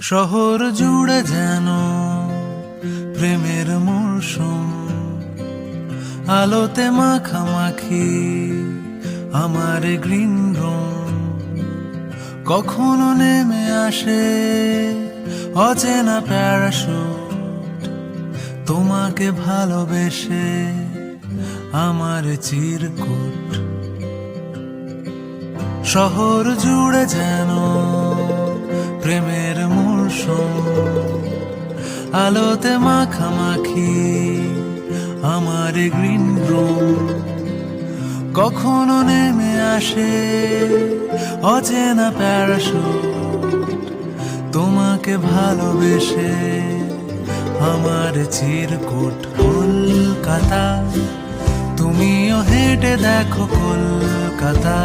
শহর জুড়ে যেন প্রেমের মরশুম, আলোতে মাখামাখি আমার গ্রিন রুম। কখনো নেমে আসে অচেনা প্যারাশুট, তোমাকে ভালোবেসে আমার চিরকুট। শহর জুড়ে যেন প্রেমের মরশুম, আলোতে মাখামাখি আমার গ্রিন রুম। কখনো নেমে আসে অচেনা প্যারাশুট, তোমাকে ভালোবেসে আমার চিরকুট। কলকাতা, তুমিও হেঁটে দেখো কলকাতা,